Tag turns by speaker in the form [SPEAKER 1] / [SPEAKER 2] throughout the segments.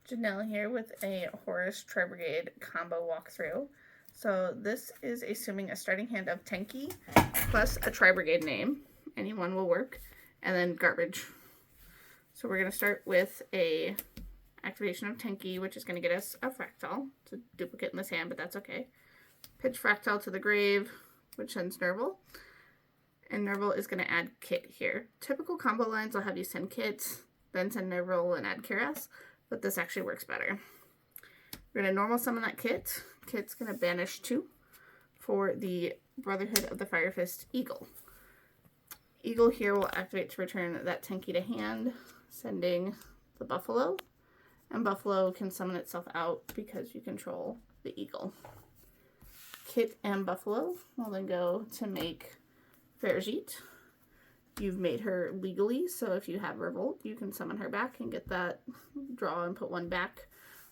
[SPEAKER 1] Janelle here with a Horus Tribrigade combo walkthrough. So this is assuming a starting hand of Tenki plus a Tribrigade name. Any one will work. And then garbage. So we're going to start with a activation of Tenki, which is going to get us a Fractal. It's a duplicate in this hand, but that's okay. Pitch Fractal to the grave, which sends Nerval. And Nerval is going to add Kit here. Typical combo lines will have you send Kit, then send Nerval and add Karas. But this actually works better. We're going to normal summon that Kit. Kit's going to banish 2 for the Brotherhood of the Fire Fist Eagle. Eagle here will activate to return that Tenki to hand, sending the Buffalo. And Buffalo can summon itself out because you control the Eagle. Kit and Buffalo will then go to make Ferjit. You've made her legally, so if you have Revolt, you can summon her back and get that draw and put 1 back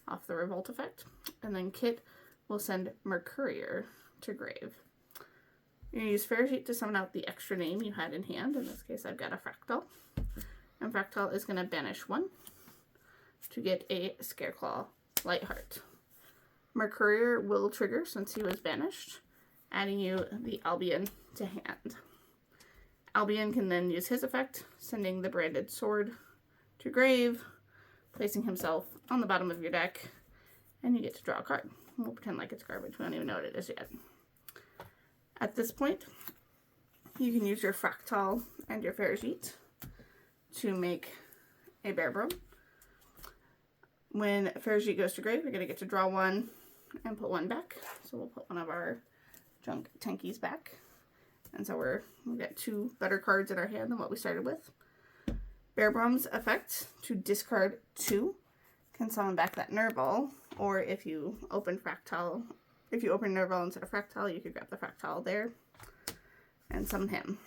[SPEAKER 1] off the Revolt effect. And then Kit will send Mercurier to grave. You're going to use Ferjit to summon out the extra name you had in hand. In this case, I've got a Fractal. And Fractal is going to banish 1 to get a Scareclaw Lightheart. Mercurier will trigger since he was banished, adding you the Albion to hand. Albion can then use his effect, sending the branded sword to grave, placing himself on the bottom of your deck, and you get to draw a card. We'll pretend like it's garbage. We don't even know what it is yet. At this point, you can use your Fractal and your Ferjit to make a Bearbro. When Ferjit goes to grave, you're going to get to draw 1 and put 1 back. So we'll put one of our junk Tenkis back. And so we've got 2 better cards in our hand than what we started with. Bearbrum's effect to discard 2 can summon back that Nerval, or if you open Fractal, if you open Nerval instead of Fractal, you could grab the Fractal there and summon him.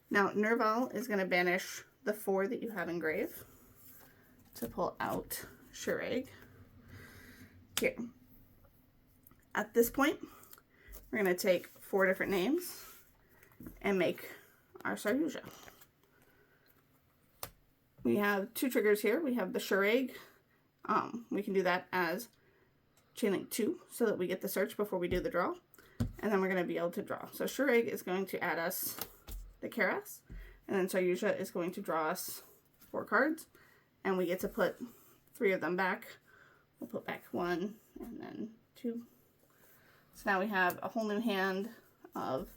[SPEAKER 1] Now Nerval is going to banish the 4 that you have in grave to pull out Shurag here. At this point, we're going to take 4 different names and make our Saryuja. We have 2 triggers here. We have the Shurag. We can do that as Chainlink 2 so that we get the search before we do the draw. And then we're going to be able to draw. So Shurag is going to add us the Karas. And then Saryuja is going to draw us 4 cards. And we get to put 3 of them back. We'll put back 1 and then 2. So now we have a whole new hand of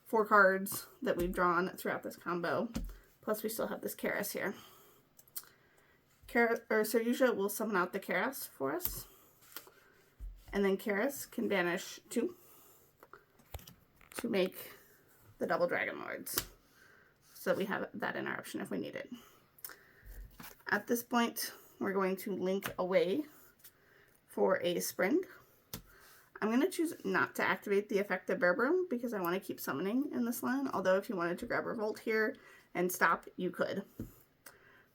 [SPEAKER 1] 4 cards that we've drawn throughout this combo. Plus we still have this Karas here. Saryuja will summon out the Karas for us. And then Karas can banish 2 to make the double Dragon Lords. So we have that in our option if we need it. At this point, we're going to link away for a Spring. I'm going to choose not to activate the effect of Bearbroom because I want to keep summoning in this line, although if you wanted to grab Revolt here and stop, you could.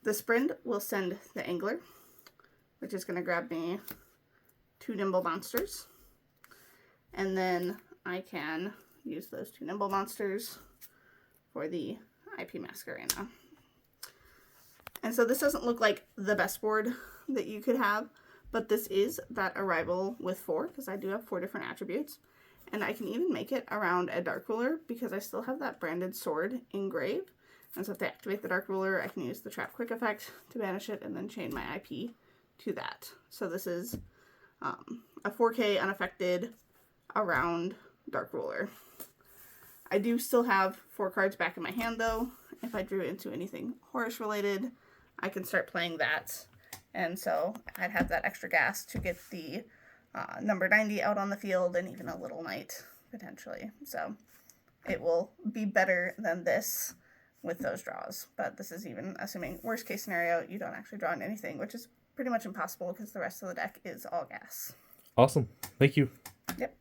[SPEAKER 1] The Sprint will send the Angler, which is going to grab me 2 Nimble Monsters, and then I can use those 2 Nimble Monsters for the IP Masquerena. And so this doesn't look like the best board that you could have, but this is that arrival with 4, because I do have 4 different attributes. And I can even make it around a Dark Ruler, because I still have that branded sword engraved. And so if they activate the Dark Ruler, I can use the Trap Quick effect to banish it, and then chain my IP to that. So this is a 4K unaffected around Dark Ruler. I do still have 4 cards back in my hand, though. If I drew into anything Horus related, I can start playing that. And so I'd have that extra gas to get the number 90 out on the field and even a Little Knight, potentially. So it will be better than this with those draws. But this is even assuming worst case scenario, you don't actually draw in anything, which is pretty much impossible because the rest of the deck is all gas.
[SPEAKER 2] Awesome. Thank you.
[SPEAKER 1] Yep.